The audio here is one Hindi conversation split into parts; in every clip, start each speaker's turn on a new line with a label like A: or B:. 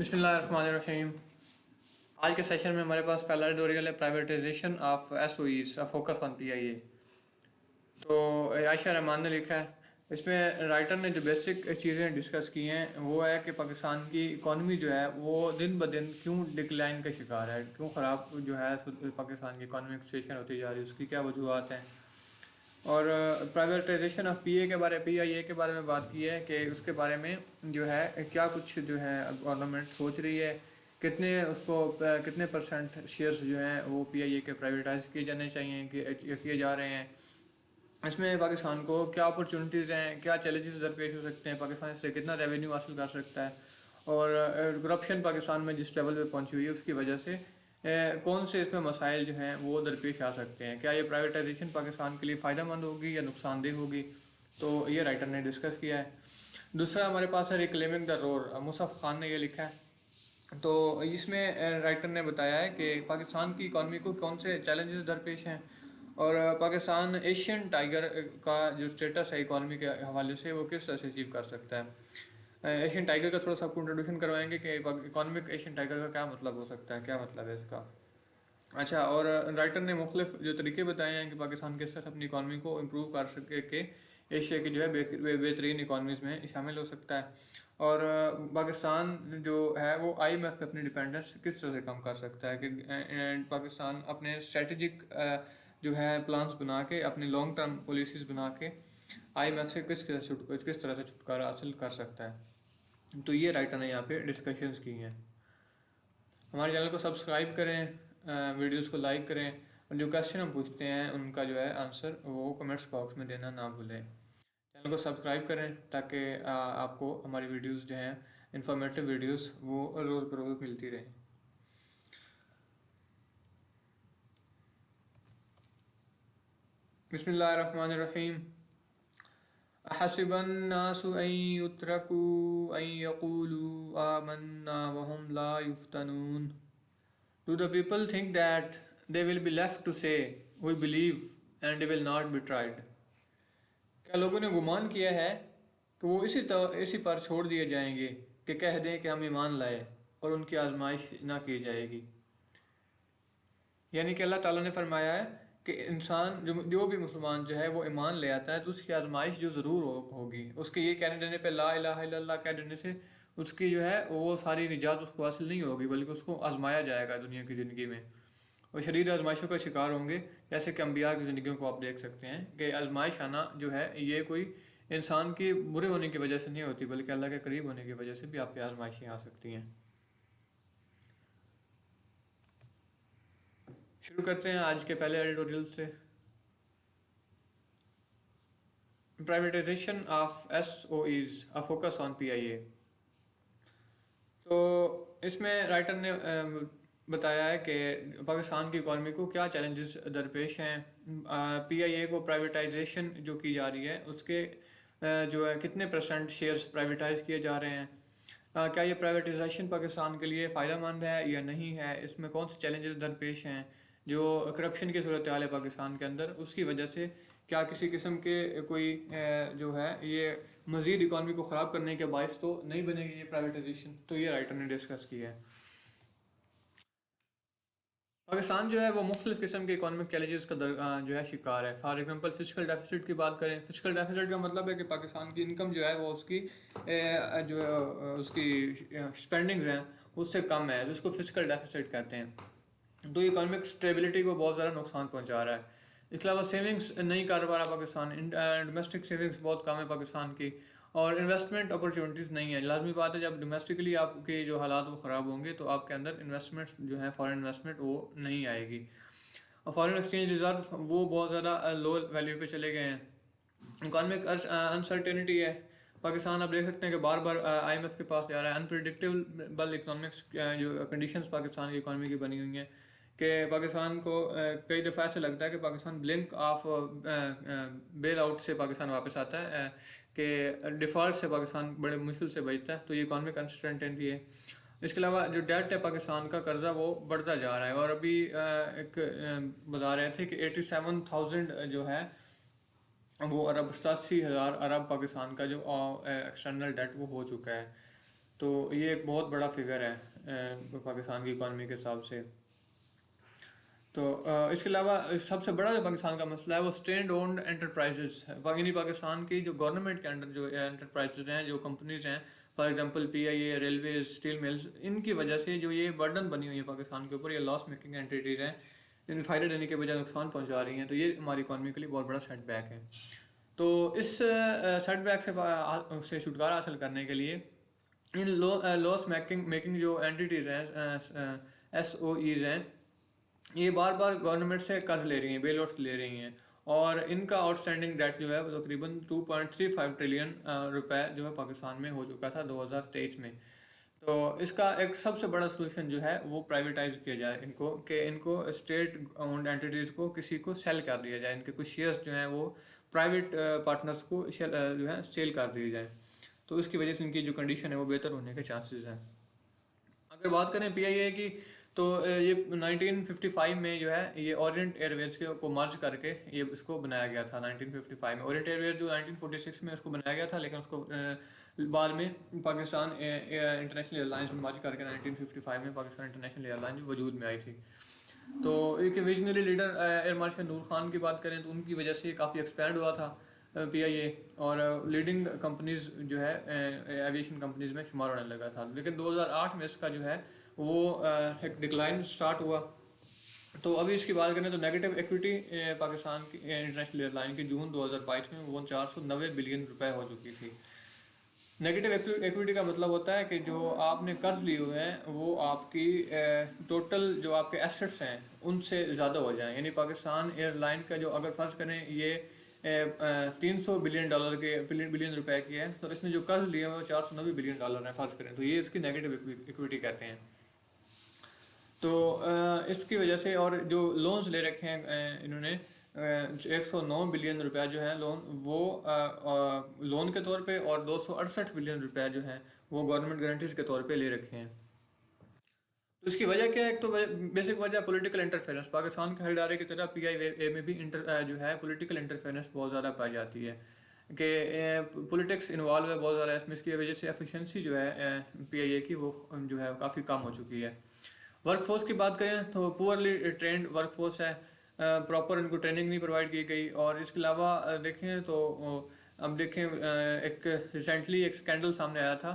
A: बिस्मिल्लाहिर्रहमानिर्रहीम। आज के सेशन में हमारे पास पहला एडिटोरियल है privatisation of SOEs, focus on PIA. तो आयशा रहमान ने लिखा है। इसमें राइटर ने जो बेसिक चीज़ें डिस्कस की हैं वो है कि पाकिस्तान की इकॉनमी जो है वो दिन ब दिन क्यों डिक्लाइन का शिकार है, क्यों ख़राब जो है पाकिस्तान की इकॉनमिक सिचुएशन होती जा रही है, उसकी क्या वजूहत हैं। और प्राइवेटाइजेशन ऑफ पीआईए के बारे में बात की है कि उसके बारे में जो है क्या कुछ जो है गवर्नमेंट सोच रही है, कितने उसको कितने परसेंट शेयर्स जो हैं वो पीआईए के प्राइवेटाइज किए जाने चाहिए कि किए जा रहे हैं। इसमें पाकिस्तान को क्या अपॉर्चुनिटीज़ हैं, क्या चैलेंजेस दरपेश हो सकते हैं, पाकिस्तान इससे कितना रेवेन्यू हासिल कर सकता है, और करप्शन पाकिस्तान में जिस लेवल पे पहुंची हुई है उसकी वजह से कौन से इसमें मसाइल जो हैं वो दरपेश आ सकते हैं। क्या ये प्राइवेटाइजेशन पाकिस्तान के लिए फ़ायदेमंद होगी या नुकसानदेह होगी, तो ये राइटर ने डिस्कस किया है। दूसरा हमारे पास है रिक्लेमिंग द रोर, मुसफ़ खान ने ये लिखा है। तो इसमें राइटर ने बताया है कि पाकिस्तान की इकॉनमी को कौन से चैलेंजेस दरपेश हैं, और पाकिस्तान एशियन टाइगर का जो स्टेटस है इकॉनमी के हवाले से वो किस तरह से अचीव कर सकता है। एशियन टाइगर का थोड़ा सा आपको इंट्रोडक्शन करवाएंगे कि इकॉनमिक एशियन टाइगर का क्या मतलब हो सकता है, क्या मतलब है इसका। अच्छा, और राइटर ने मुख्तलिफ जो तरीके बताए हैं कि पाकिस्तान किस तरह से अपनी इकॉनमी को इम्प्रूव कर सके कि एशिया की जो है बेहतरीन इकॉनमीज़ में शामिल हो सकता है। और पाकिस्तान जो है वो आईएमएफ पे अपनी डिपेंडेंस किस तरह से कम कर सकता है कि पाकिस्तान अपने स्ट्रेटजिक जो है प्लान्स बना के, अपनी लॉन्ग टर्म पॉलिसीज़ बना के आईएमएफ से किस तरह से छुटकारा हासिल कर सकता है। तो ये राइटर ने यहाँ पे डिस्कशंस की हैं। हमारे चैनल को सब्सक्राइब करें, वीडियोस को लाइक करें, और जो क्वेश्चन हम पूछते हैं उनका जो है आंसर वो कमेंट्स बॉक्स में देना ना भूलें। चैनल को सब्सक्राइब करें ताकि आपको हमारी वीडियोस जो हैं इंफॉर्मेटिव वीडियोस वो रोज़ बरोज़ मिलती रहें। बिस्मिल्लाहिर्रहमानिर्रहीम। अहसिबन्नासु अन युत्रकू अन यक़ूलू आमन्ना वहुम ला युफ्तनून। Do the people think that they will be left to say, we believe and they will not be tried? क्या लोगों ने गुमान किया है कि वो इसी पर छोड़ दिए जाएंगे कि कह दें कि हम ईमान लाए और उनकी आजमाइश ना की जाएगी। यानी कि अल्लाह ताला ने फरमाया है कि इंसान जो भी मुसलमान जो है वो ईमान ले आता है तो उसकी आजमाइश जो ज़रूर होगी। उसके ये कहने देने पे, ला इलाहा इल्लल्लाह कह देने से उसकी जो है वो सारी निजात उसको हासिल नहीं होगी, बल्कि उसको आजमाया जाएगा दुनिया की ज़िंदगी में। और शरीर आजमाइशों का शिकार होंगे, जैसे कि अम्बिया की ज़िंदगियों को आप देख सकते हैं कि आजमाइश आना जो है ये कोई इंसान के बुरे होने की वजह से नहीं होती, बल्कि अल्लाह के करीब होने की वजह से भी आप पे आजमाइशें आ सकती हैं। शुरू करते हैं आज के पहले एडिटोरियल से। Privatisation of SOEs, a focus on PIA. तो इसमें राइटर ने बताया है कि पाकिस्तान की इकॉनमी को क्या चैलेंजेस दरपेश हैं। पीआईए को प्राइवेटाइजेशन जो की जा रही है उसके जो है कितने परसेंट शेयर्स प्राइवेटाइज किए जा रहे हैं। क्या ये प्राइवेटाइजेशन पाकिस्तान के लिए फ़ायदेमंद है या नहीं है, इसमें कौन से चैलेंजेस दरपेश हैं। जो करप्शन की सूरत हाल है पाकिस्तान के अंदर, उसकी वजह से क्या किसी किस्म के कोई जो है ये मज़ीद इकॉनमी को ख़राब करने के बायस तो नहीं बनेगी ये प्राइवेटाइजेशन। तो ये राइटर ने डिस्कस किया है। पाकिस्तान जो है वो मुख्तलिफ़ किस्म के इकॉनमिक चैलेंजेस का जो है शिकार है। फॉर एग्जांपल फिजिकल डेफिसिट की बात करें, फिजिकल डेफिसिट का मतलब है कि पाकिस्तान की इनकम जो है वो उसकी जो उसकी स्पेंडिंग्स हैं उससे कम है, जिसको फिजिकल डेफिसिट कहते हैं। तो इकॉनमिक स्टेबिलिटी को बहुत ज़्यादा नुकसान पहुँचा रहा है। इसके अलावा सेविंग्स नहीं कर पा रहा पाकिस्तान, डोमेस्टिक सेविंग्स बहुत कम है पाकिस्तान की, और इन्वेस्टमेंट अपॉर्चुनिटीज़ नहीं है। लाजमी बात है, जब डोमेस्टिकली आपके जो हालात वो ख़राब होंगे तो आपके अंदर इन्वेस्टमेंट जो है फॉरेन इन्वेस्टमेंट वो नहीं आएगी। और फॉरेन एक्सचेंज रिजर्व वो बहुत ज़्यादा लो वैल्यू पे चले गए हैं। इकॉनमिक अनसर्टेनिटी है। पाकिस्तान आप देख सकते हैं कि बार बार आईएमएफ के पास जा रहा है। अनप्रिडिक्टेबल इकोनॉमिक्स जो कंडीशंस पाकिस्तान की इकॉनमी की बनी हुई हैं कि पाकिस्तान को कई दफ़ा ऐसे लगता है कि Pakistan blink of bail out से पाकिस्तान वापस आता है, कि डिफ़ॉल्ट से पाकिस्तान बड़े मुश्किल से बचता है। तो ये इकॉनमिक अनसर्टेनिटी है। इसके अलावा जो डेट है पाकिस्तान का, कर्जा वो बढ़ता जा रहा है। और अभी एक बता रहे थे कि 87,000 जो है वो अरब, 87,000 अरब पाकिस्तान का जो एक्सटर्नल डेट वो हो चुका है। तो ये एक बहुत बड़ा फिगर है पाकिस्तान की इकॉनमी के हिसाब से। तो इसके अलावा सबसे बड़ा जो पाकिस्तान का मसला है वो स्टेट ओन्ड एंटरप्राइजेज है, यानी पाकिस्तान की जो गवर्नमेंट के अंडर जो एंटरप्राइजेज हैं, जो कंपनीज हैं, for example PIA, railways, steel mills, इनकी वजह से जो ये बर्डन बनी हुई है पाकिस्तान के ऊपर, ये लॉस मेकिंग एंटिटीज़ हैं जिन्हें फ़ायदा देने के बजाय नुकसान पहुंचा रही हैं, तो ये हमारी इकॉनमी के लिए बहुत बड़ा सेटबैक है। तो इस सेटबैक से छुटकारा हासिल करने के लिए इन लॉस मेकिंग मेकिंग जो एंटिटीज़ हैं, एस ओ ईज़ हैं, ये बार बार गवर्नमेंट से कर्ज ले रही हैं, बेल आउट्स ले रही हैं, और इनका आउटस्टैंडिंग डेट जो है वो तकरीबन 2.35 ट्रिलियन रुपए जो है पाकिस्तान में हो चुका था 2023 में। तो इसका एक सबसे बड़ा सोल्यूशन जो है वो प्राइवेटाइज किया जाए इनको, कि इनको स्टेट ओन्ड एंटिटीज़ को किसी को सेल कर दिया जाए, इनके कुछ शेयर्स जो हैं वो प्राइवेट पार्टनर्स को जो है सेल कर दिए जाए। तो इसकी वजह से इनकी जो कंडीशन है वो बेहतर होने के चांसेस हैं। अगर बात करें पीआईए की, तो ये 1955 में जो है ये ओरिएंट एयरवेज के को मर्ज करके ये इसको बनाया गया था 1955 में। ओरिएंट एयरवेज जो 1946 में उसको बनाया गया था, लेकिन उसको बाद में पाकिस्तान इंटरनेशनल एयरलाइंस में मर्ज करके 1955 में पाकिस्तान इंटरनेशनल एयरलाइंस वजूद में आई थी। तो एक विजनरी लीडर एयर मार्शल नूर खान की बात करें तो उनकी वजह से ये काफ़ी एक्सपैंड हुआ था पीआईए, और लीडिंग कंपनीज जो है एविएशन कंपनीज में शुमार होने लगा था। लेकिन 2008 में इसका जो है वो एक डिक्लाइन स्टार्ट हुआ। तो अभी इसकी बात करें तो नेगेटिव इक्विटी पाकिस्तान की इंटरनेशनल एयरलाइन की जून 2022 में वो 490 बिलियन रुपए हो चुकी थी। नेगेटिव इक्विटी का मतलब होता है कि जो आपने कर्ज लिए हुए हैं वो आपकी टोटल जो आपके एसेट्स हैं उनसे ज़्यादा हो जाएं, यानी पाकिस्तान एयरलाइन का जो अगर फ़र्ज़ करें ये 300 बिलियन डॉलर के बिलियन रुपए की है, तो इसने जो कर्ज लिए हुए वो 490 बिलियन डॉलर है फ़र्ज़ करें, तो ये इसकी नेगेटिव इक्विटी कहते हैं। तो इसकी वजह से, और जो लोन्स ले रखे हैं इन्होंने 109 बिलियन रुपया जो है लोन, वो लोन के तौर पे, और 268 बिलियन रुपया जो है वो गवर्नमेंट गारंटीज के तौर पे ले रखे हैं। तो इसकी वजह क्या है? एक तो बेसिक वजह पॉलिटिकल इंटरफेरेंस, पाकिस्तान के हर इदारे की तरह पीआईए में भी जो है पॉलिटिकल इंटरफेरेंस बहुत ज़्यादा पाई जाती है, कि पॉलिटिक्स इन्वॉल्व है बहुत ज़्यादा इसमें। इसकी वजह से एफिशिएंसी जो है पीआईए की वो जो है काफ़ी कम हो चुकी है। वर्कफोर्स की बात करें तो पुअरली ट्रेंड वर्कफोर्स है, प्रॉपर इनको ट्रेनिंग नहीं प्रोवाइड की गई। और इसके अलावा देखें तो अब देखें एक रिसेंटली एक स्कैंडल सामने आया था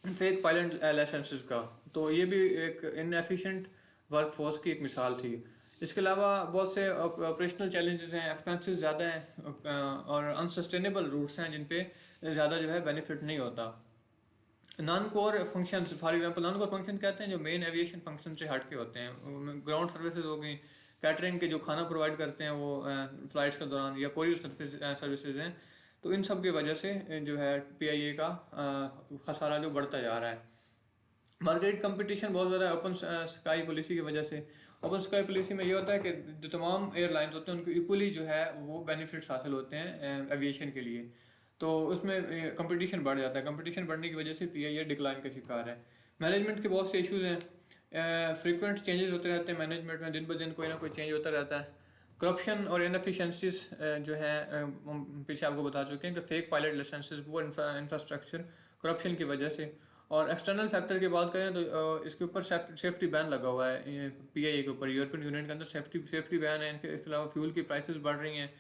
A: फेक पायलट लाइसेंसेस का, तो ये भी एक इनएफिशिएंट वर्कफोर्स की एक मिसाल थी। इसके अलावा बहुत से ऑपरेशनल चैलेंजेस हैं, एक्सपेंसेस ज़्यादा हैं, और अनसस्टेनेबल रूट्स हैं जिन पे ज़्यादा जो है बेनिफिट नहीं होता। Non core function, for example non core function कहते हैं जो मेन एविएशन फंक्शन से हट के होते हैं। ग्राउंड सर्विसेज हो गई, कैटरिंग के जो खाना प्रोवाइड करते हैं वो फ्लाइट्स के दौरान, या कोरियर सर्विसेज हैं। तो इन सब की वजह से जो है पीआईए का खसारा जो बढ़ता जा रहा है। मार्केट कंपटीशन बहुत ज़्यादा है ओपन स्काई पॉलिसी की वजह से। ओपन स्काई पॉलिसी में ये होता है कि जो तमाम एयरलाइंस होते हैं उनको इक्वली जो है वो बेनिफिट्स हासिल होते हैं एविएशन के लिए। तो उसमें कंपटीशन बढ़ जाता है, कंपटीशन बढ़ने की वजह से पीआईए डिक्लाइन का शिकार है। मैनेजमेंट के बहुत से इश्यूज हैं, फ्रीक्वेंट चेंजेस होते रहते हैं मैनेजमेंट में, दिन ब दिन कोई ना कोई चेंज होता रहता है। करप्शन और इनएफिशिएंसीज जो है हम पीछे आपको बता चुके हैं कि फेक पायलट लाइसेंसेज, वो इंफ्रास्ट्रक्चर करप्शन की वजह से। और एक्सटर्नल फैक्टर की बात करें तो इसके ऊपर सेफ्टी बैन लगा हुआ है पीआईए के ऊपर, यूरोपियन यूनियन के अंदर सेफ्टी बैन है इनके। इसके अलावा फ्यूल की प्राइसेस बढ़ रही हैं,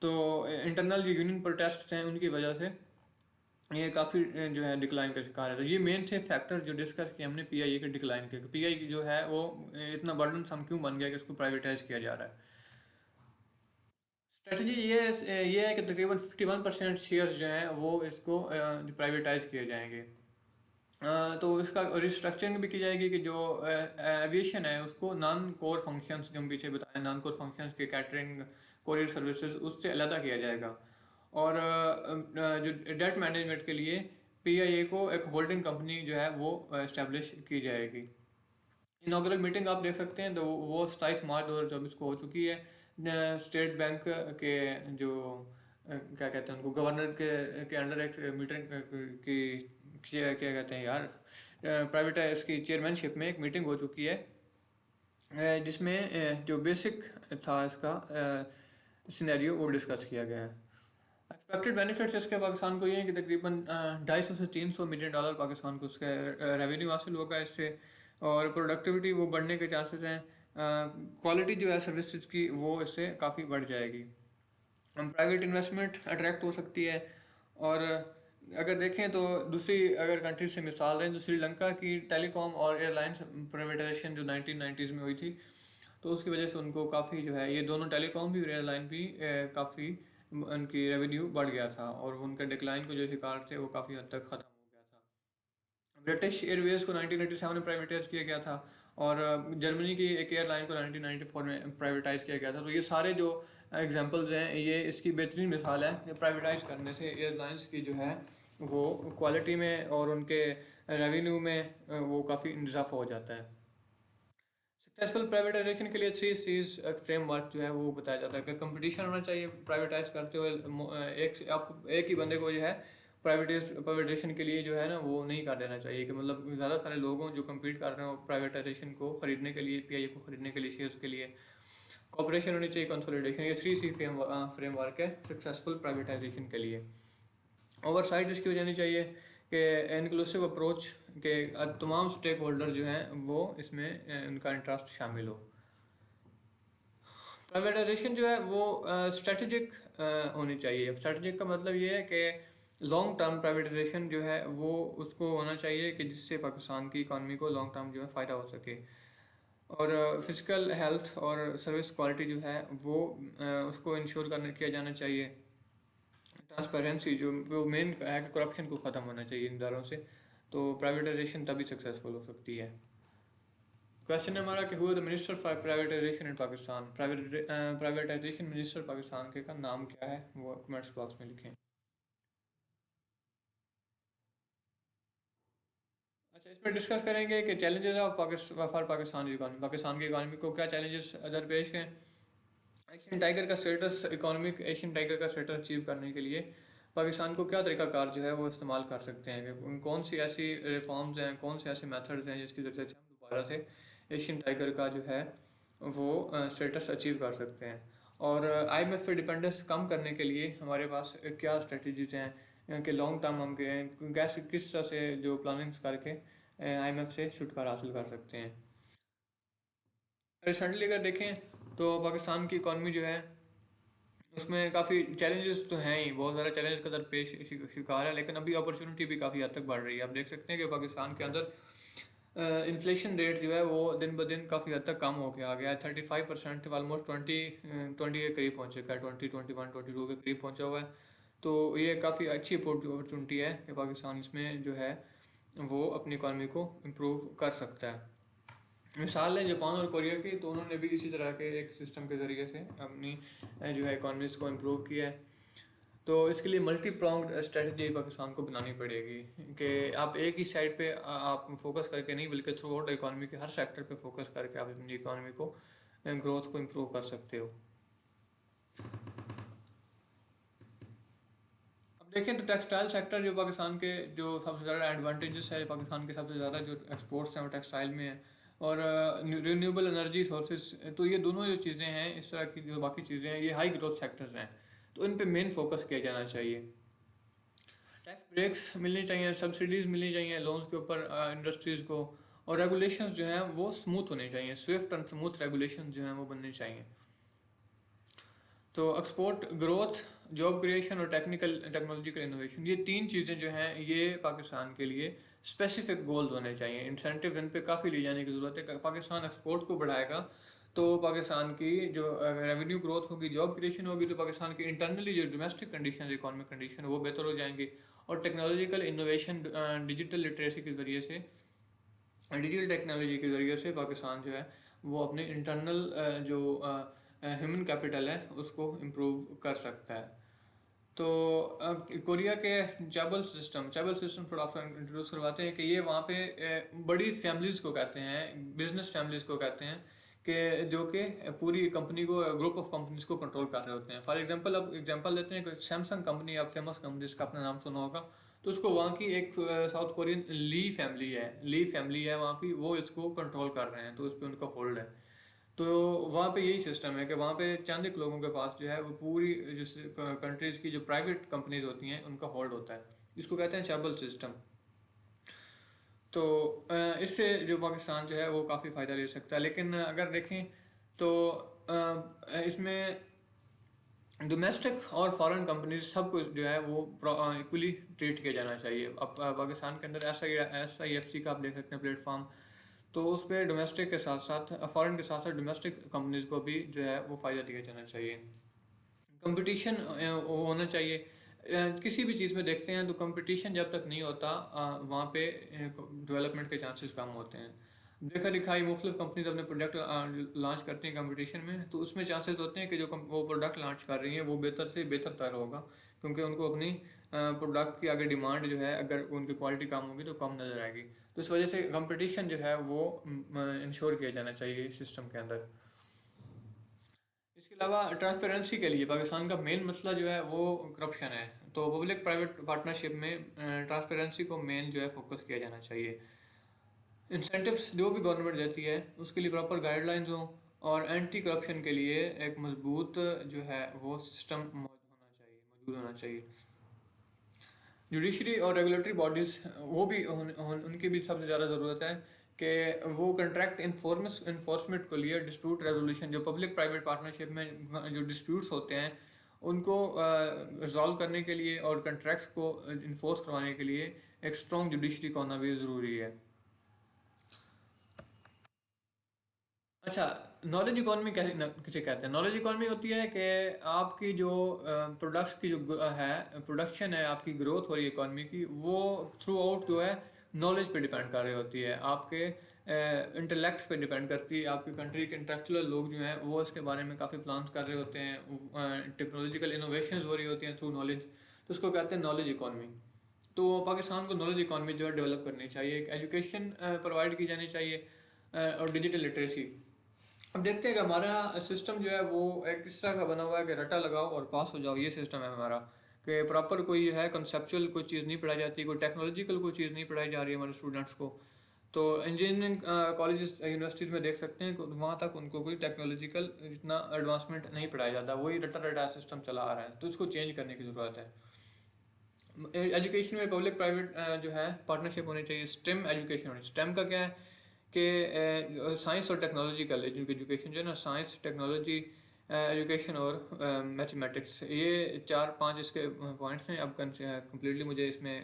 A: तो इंटरनल जो यूनियन प्रोटेस्ट हैं उनकी वजह से ये काफ़ी जो है डिक्लाइन का शिकार है। तो ये मेन थे फैक्टर जो डिस्कस किए हमने पीआईए के डिक्लाइन के। पीआईए जो है वो इतना बर्डन सम क्यों बन गया कि उसको प्राइवेटाइज किया जा रहा है। स्ट्रेटजी ये है कि तकरीबन 51% शेयर्स जो हैं वो इसको प्राइवेटाइज किए जाएंगे। तो इसका रिस्ट्रक्चरिंग भी की जाएगी कि जो एविएशन है उसको नॉन कोर फंक्शंस जो हम पीछे बताएं, नॉन कोर फंक्शंस के कैटरिंग, कोरियर सर्विसेज, उससे अलहदा किया जाएगा। और जो डेट मैनेजमेंट के लिए पीआईए को एक होल्डिंग कंपनी जो है वो इस्टेब्लिश की जाएगी। इनॉग्रल मीटिंग आप देख सकते हैं तो वो 27 मार्च 2024 को हो चुकी है। स्टेट बैंक के जो क्या कहते हैं उनको, गवर्नर के अंडर एक मीटिंग की क्या क्या कहते हैं यार, प्राइवेट इसकी चेयरमैनशिप में एक मीटिंग हो चुकी है, जिसमें जो बेसिक था इसका सिनेरियो वो डिस्कस किया गया है। एक्सपेक्टेड बेनिफिट्स इसके पाकिस्तान को ये है कि तकरीबन 250 से 300 मिलियन डॉलर पाकिस्तान को उसका रेवेन्यू हासिल होगा इससे, और प्रोडक्टिविटी वो बढ़ने के चांसेस हैं। क्वालिटी जो है सर्विसेज की वो इससे काफ़ी बढ़ जाएगी। प्राइवेट इन्वेस्टमेंट अट्रैक्ट हो सकती है। और अगर देखें तो दूसरी अगर कंट्री से मिसाल लें तो श्रीलंका की टेलीकॉम और एयरलाइंस प्राइवेटाइजेशन जो 1990s में हुई थी, तो उसकी वजह से उनको काफ़ी जो है ये दोनों टेलीकॉम भी और एयरलाइन भी काफ़ी उनकी रेवेन्यू बढ़ गया था, और उनके डिक्लाइन को जो शिकार थे वो काफ़ी हद तक ख़त्म हो गया था। ब्रिटिश एयरवेज को 1987 में प्राइवेटाइज किया गया था, और जर्मनी की एक एयरलाइन को 1994 में प्राइवेटाइज किया गया था। तो ये सारे जो एग्जांपल्स हैं ये इसकी बेहतरीन मिसाल है कि प्राइवेटाइज करने से एयरलाइंस की जो है वो क्वालिटी में और उनके रेवेन्यू में वो काफ़ी इजाफा हो जाता है। सक्सेसफुल प्राइवेटाइजेशन के लिए 3 C's फ्रेमवर्क जो है वो बताया जाता है कि कंपटीशन होना चाहिए प्राइवेटाइज करते हुए। एक ही बंदे को जो है प्राइवेटाइजेशन के लिए जो है ना वो नहीं कर देना चाहिए, कि मतलब ज़्यादा सारे लोग हों जो कम्पीट कर रहे हो प्राइवेटाइजेशन को ख़रीदने के लिए, पीआईए को ख़रीदने के लिए, शेयर्स के लिए। कॉपरेशन होनी चाहिए, कंसोलिडेशन। ये 3C फ्रेमवर्क है सक्सेसफुल प्राइवेटाइजेशन के लिए। ओवरसाइट इसकी हो जानी चाहिए कि इंक्लूसिव अप्रोच के तमाम स्टेक होल्डर जो हैं वो इसमें उनका इंटरेस्ट शामिल हो। प्राइवेटाइजेशन जो है वो स्ट्रेटजिक होनी चाहिए। स्ट्रेटजिक का मतलब ये है कि लॉन्ग टर्म प्राइवेटाइजेशन जो है वो उसको होना चाहिए कि जिससे पाकिस्तान की इकानमी को लॉन्ग टर्म जो है फ़ायदा हो सके। और फिजिकल हेल्थ और सर्विस क्वालिटी जो है वो उसको इंश्योर करने किया जाना चाहिए। ट्रांसपेरेंसी जो वो मेन है कि करप्शन को ख़त्म होना चाहिए इन इदारों से, तो प्राइवेटाइजेशन तभी सक्सेसफुल हो सकती है। क्वेश्चन है हमारा कि who the minister for privatisation in Pakistan. Privatisation minister Pakistan के का नाम क्या है वो कमेंट्स बॉक्स में लिखें। अच्छा, इस पर डिस्कस करेंगे कि challenges of for Pakistan economy. Pakistan की इकानमी को क्या चैलेंजेस दरपेश हैं। एशियन टाइगर का स्टेटस, इकोनॉमिक एशियन टाइगर का स्टेटस अचीव करने के लिए पाकिस्तान को क्या तरीकाकार जो है वो इस्तेमाल कर सकते हैं, कि कौन सी ऐसी रिफॉर्म्स हैं, कौन से ऐसे मेथड्स हैं जिसकी ज़रिए से हम दोबारा से एशियन टाइगर का जो है वो स्टेटस अचीव कर सकते हैं। और आईएमएफ पे डिपेंडेंस कम करने के लिए हमारे पास क्या स्ट्रेटजीज हैं कि लॉन्ग टर्म हम कैसे किस तरह से जो प्लानिंग्स करके आईएमएफ से छुटकारा हासिल कर सकते हैं। रिसेंटली अगर देखें तो पाकिस्तान की इकॉनमी जो है उसमें काफ़ी चैलेंजेस तो हैं ही, बहुत ज़्यादा चैलेंज का दरपेश शिकार है, लेकिन अभी अपॉर्चुनिटी भी काफ़ी हद तक बढ़ रही है। आप देख सकते हैं कि पाकिस्तान के अंदर इन्फ्लेशन रेट जो है वो दिन ब दिन काफ़ी हद तक कम हो के आ गया है। 35%, ऑलमोस्ट 20 के करीब पहुँच चुका है, 20, 21, 22 के करीब पहुँचा हुआ है। तो ये काफ़ी अच्छी अपॉर्चुनिटी है कि पाकिस्तान इसमें जो है वो अपनी इकॉनमी को इम्प्रूव कर सकता है। मिसाल है जापान और कोरिया की, तो उन्होंने भी इसी तरह के एक सिस्टम के ज़रिए से अपनी जो है इकॉनमीज को इम्प्रूव किया है। तो इसके लिए मल्टी प्रॉन्ग्ड स्ट्रेटजी पाकिस्तान को बनानी पड़ेगी, कि आप एक ही साइड पे आप फोकस करके नहीं बल्कि थ्रू आउट इकॉनमी के हर सेक्टर पे फोकस करके आप अपनी इकॉनमी को ग्रोथ को इम्प्रूव कर सकते हो। अब देखें तो टेक्सटाइल सेक्टर जो पाकिस्तान के जो सबसे ज़्यादा एडवांटेजेस है, पाकिस्तान के सबसे ज़्यादा जो एक्सपोर्ट्स हैं वो टेक्सटाइल में है। और रिन्यूएबल एनर्जी सोर्सेज, तो ये दोनों जो चीज़ें हैं, इस तरह की जो बाकी चीज़ें हैं, ये हाई ग्रोथ सेक्टर्स हैं, तो इन पे मेन फोकस किया जाना चाहिए। टैक्स ब्रेक्स मिलनी चाहिए, सब्सिडीज़ मिलनी चाहिए लोन्स के ऊपर इंडस्ट्रीज़ को। और रेगुलेशंस जो हैं वो स्मूथ होने चाहिए, स्विफ्ट एंड स्मूथ रेगुलेशन जो हैं वो बनने चाहिए। तो एक्सपोर्ट ग्रोथ, जॉब क्रिएशन और टेक्नोलॉजिकल इनोवेशन, ये तीन चीज़ें जो हैं ये पाकिस्तान के लिए स्पेसिफिक गोल्स होने चाहिए। इंसेंटिव इन पे काफ़ी ले जाने की ज़रूरत है। पाकिस्तान एक्सपोर्ट को बढ़ाएगा तो पाकिस्तान की जो रेवेन्यू ग्रोथ होगी, जॉब क्रिएशन होगी, तो पाकिस्तान की इंटरनली जो डोमेस्टिक कंडीशन, इकोनॉमिक कंडीशन वो बेहतर हो जाएंगी। और टेक्नोलॉजिकल इनोवेशन, डिजिटल लिटरेसी के ज़रिए से, डिजिटल टेक्नोलॉजी के ज़रिए से पाकिस्तान जो है वो अपने इंटरनल जो ह्यूमन कैपिटल है उसको इम्प्रूव कर सकता है। तो कोरिया के चैबल सिस्टम थोड़ा आपको इंट्रोड्यूस करवाते हैं कि ये वहाँ पे बड़ी फैमिलीज़ को कहते हैं, बिजनेस फैमिलीज़ को कहते हैं, कि जो कि पूरी कंपनी को, ग्रुप ऑफ कंपनीज को कंट्रोल कर रहे होते हैं। फॉर एग्जांपल, अब एग्जांपल लेते हैं कि सैमसंग कंपनी, आप फेमस कंपनी जिसका आपने नाम सुना होगा, तो उसको वहाँ की एक साउथ कोरियन ली फैमिली है वहाँ की, वो इसको कंट्रोल कर रहे हैं, तो उस पर उनका होल्ड है। तो वहाँ पे यही सिस्टम है कि वहाँ पे चंद एक लोगों के पास जो है वो पूरी जिस कंट्रीज़ की जो प्राइवेट कंपनीज होती हैं उनका होल्ड होता है। इसको कहते हैं शैबल सिस्टम। तो इससे जो पाकिस्तान जो है वो काफ़ी फ़ायदा ले सकता है, लेकिन अगर देखें तो इसमें डोमेस्टिक और फॉरेन कंपनीज सबको जो है वो इक्वली ट्रीट किया जाना चाहिए। अब पाकिस्तान के अंदर SIFC का आप देख सकते हैं प्लेटफॉर्म, तो उस पर डोमेस्टिक के साथ साथ फॉरेन के साथ साथ डोमेस्टिक कंपनीज को भी जो है वो फ़ायदा दिया जाना चाहिए। कंपटीशन होना चाहिए। किसी भी चीज़ में देखते हैं तो कंपटीशन जब तक नहीं होता वहाँ पे डेवलपमेंट के चांसेस कम होते हैं। देखा दिखाई मुख्तलिफ कंपनीज अपने प्रोडक्ट लॉन्च करती हैं कंपटीशन में, तो उसमें चांसेस होते हैं कि जो वो प्रोडक्ट लॉन्च कर रही हैं वो बेहतर से बेहतर तैयार होगा, क्योंकि उनको अपनी प्रोडक्ट की आगे डिमांड जो है अगर उनकी क्वालिटी कम होगी तो कम नज़र आएगी। तो इस वजह से कंपटीशन जो है वो इंश्योर किया जाना चाहिए सिस्टम के अंदर। इसके अलावा ट्रांसपेरेंसी के लिए पाकिस्तान का मेन मसला जो है वो करप्शन है। तो पब्लिक प्राइवेट पार्टनरशिप में ट्रांसपेरेंसी को मेन जो है फोकस किया जाना चाहिए। इंसेंटिव्स जो भी गवर्नमेंट देती है उसके लिए प्रॉपर गाइडलाइंस हो, और एंटी करप्शन के लिए एक मजबूत जो है वो सिस्टम मौजूद होना चाहिए। जुडिशरी और रेगुलेटरी बॉडीज़ वो भी उनकी भी सबसे ज़्यादा ज़रूरत है कि वो कंट्रैक्ट इन्फोर्समेंट को लिए डिस्प्यूट रेजोल्यूशन, जो पब्लिक प्राइवेट पार्टनरशिप में जो डिस्प्यूट्स होते हैं उनको रिजॉल्व करने के लिए और कंट्रैक्ट्स को इन्फोर्स करवाने के लिए एक स्ट्रॉन्ग जुडिशरी का होना भी ज़रूरी है। अच्छा, नॉलेज इकॉनमी किसे कहते हैं? नॉलेज इकॉनमी होती है कि आपकी जो प्रोडक्ट्स की जो है प्रोडक्शन है, आपकी ग्रोथ हो रही है इकॉनमी की, वो थ्रू आउट जो है नॉलेज पे डिपेंड कर रही होती है, आपके इंटेलेक्ट पे डिपेंड करती है। आपकी कंट्री के इंटेलेक्चुअल लोग जो हैं वो इसके बारे में काफ़ी प्लान्स कर रहे होते हैं, टेक्नोलॉजिकल इनोवेशंस हो रही होती हैं थ्रू नॉलेज, तो उसको कहते हैं नॉलेज इकॉनमी। तो पाकिस्तान को नॉलेज इकॉनमी जो है डेवलप करनी चाहिए, एक एजुकेशन प्रोवाइड की जानी चाहिए, और डिजिटल लिटरेसी। अब देखते हैं कि हमारा सिस्टम जो है वो एक किस तरह का बना हुआ है कि रटा लगाओ और पास हो जाओ, ये सिस्टम है हमारा। कि प्रॉपर कोई है कंसेप्चुअल कोई चीज़ नहीं पढ़ाई जाती, कोई टेक्नोलॉजिकल कोई चीज़ नहीं पढ़ाई जा रही है हमारे स्टूडेंट्स को। तो इंजीनियरिंग कॉलेजेस यूनिवर्सिटीज़ में देख सकते हैं कि वहाँ तक उनको कोई टेक्नोलॉजिकल इतना एडवांसमेंट नहीं पढ़ाया जाता, वही रटा रटा सिस्टम चला आ रहा है, तो इसको चेंज करने की ज़रूरत है। एजुकेशन में पब्लिक प्राइवेट जो है पार्टनरशिप होनी चाहिए, स्टेम एजुकेशन होनी। स्टेम का क्या है कि साइंस और टेक्नोलॉजिकल एजुकेशन जो है ना, साइंस टेक्नोलॉजी एजुकेशन और मैथमेटिक्स, ये 4-5 इसके पॉइंट्स हैं। अब कम्प्लीटली मुझे इसमें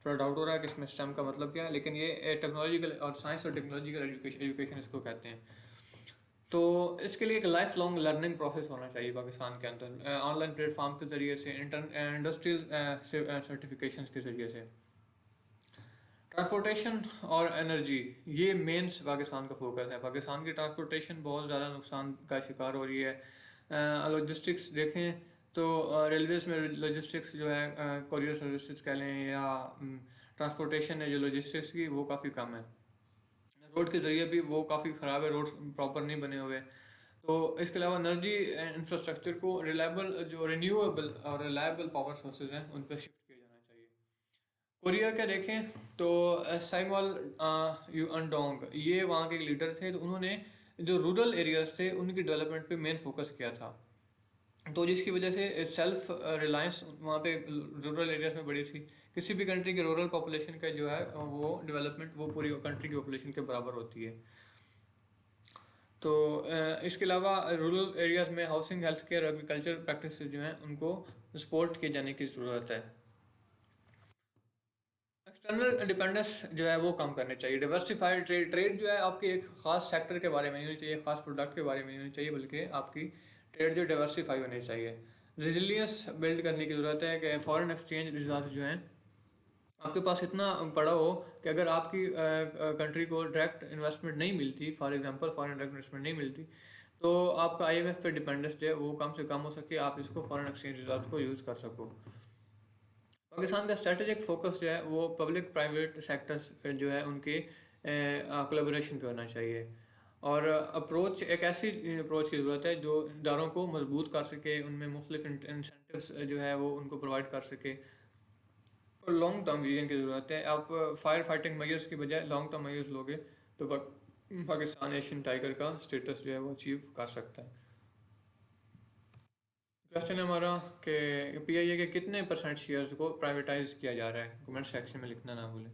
A: थोड़ा डाउट हो रहा है कि इसमें स्टेम का मतलब क्या है, लेकिन ये टेक्नोलॉजिकल और साइंस और टेक्नोलॉजिकल एजुकेशन इसको कहते हैं। तो इसके लिए एक लाइफ लॉन्ग लर्निंग प्रोसेस होना चाहिए पाकिस्तान के अंदर, ऑनलाइन प्लेटफॉर्म के ज़रिए से, इंडस्ट्रियल सर्टिफिकेशन के ज़रिए से। ट्रांसपोर्टेशन और एनर्जी, ये मेन पाकिस्तान का फोकस है। पाकिस्तान की ट्रांसपोर्टेशन बहुत ज़्यादा नुकसान का शिकार हो रही है। लॉजिस्टिक्स देखें तो रेलवेज़ में लॉजिस्टिक्स जो है कोरियर सर्विसेज कह लें या ट्रांसपोर्टेशन है जो लॉजिस्टिक्स की, वो काफ़ी कम है। रोड के ज़रिए भी वो काफ़ी ख़राब है, रोड प्रॉपर नहीं बने हुए। तो इसके अलावा एनर्जी इंफ्रास्ट्रक्चर को रिलायबल जो रिन्यूएबल और रिलायबल पावर सोर्सेज हैं उन पर शिफ्ट किया जाना चाहिए। कोरिया का देखें तो साइमॉल यूअनडोंग ये वहाँ के एक लीडर थे, तो उन्होंने जो रूरल एरियाज थे उनकी डेवलपमेंट पे मेन फोकस किया था। तो जिसकी वजह से सेल्फ रिलायंस वहाँ पे रूरल एरियाज में बड़ी थी। किसी भी कंट्री के रूरल पॉपुलेशन का जो है वो डेवलपमेंट वो पूरी कंट्री की पॉपुलेशन के बराबर होती है। तो इसके अलावा रूरल एरियाज में housing, health care, agriculture practice जो हैं उनको सपोर्ट किए जाने की ज़रूरत है। एक्सटर्नल डिपेंडेंस जो है वो कम करनी चाहिए। डिवर्सिफाइड ट्रेड जो है आपकी एक खास सेक्टर के बारे में नहीं होनी चाहिए, खास प्रोडक्ट के बारे में नहीं होनी चाहिए, बल्कि आपकी ट्रेड जो डिवर्सिफाई होनी चाहिए। रिजिलियंस बिल्ड करने की ज़रूरत है कि फॉरेन एक्सचेंज रिजर्व जो हैं आपके पास इतना पड़ा हो कि अगर आपकी कंट्री को डायरेक्ट इन्वेस्टमेंट नहीं मिलती, for example foreign direct investment नहीं मिलती, तो आपका IMF पे डिपेंडेंस जो है वो कम से कम हो सके, आप इसको फॉरेन एक्सचेंज रिजर्व को यूज़ कर सको। पाकिस्तान का स्ट्रेटेजिक फोकस जो है वो पब्लिक प्राइवेट सेक्टर्स जो है उनके कोलेबोरेशन पे होना चाहिए। और अप्रोच एक ऐसी अप्रोच की ज़रूरत है जो इदारों को मजबूत कर सके, उनमें मुख्तलिफ इंसेंटिव्स जो है वो उनको प्रोवाइड कर सके। और लॉन्ग टर्म विजन की ज़रूरत है। आप फायर फाइटिंग मेजर्स की बजाय लॉन्ग टर्म मेजर्स लोगे तो पाकिस्तान एशियन टाइगर का स्टेटस जो है वो अचीव कर सकता है। क्वेश्चन है हमारा कि पीआईए के कितने परसेंट शेयर्स को प्राइवेटाइज किया जा रहा है, कमेंट सेक्शन में लिखना ना भूलें।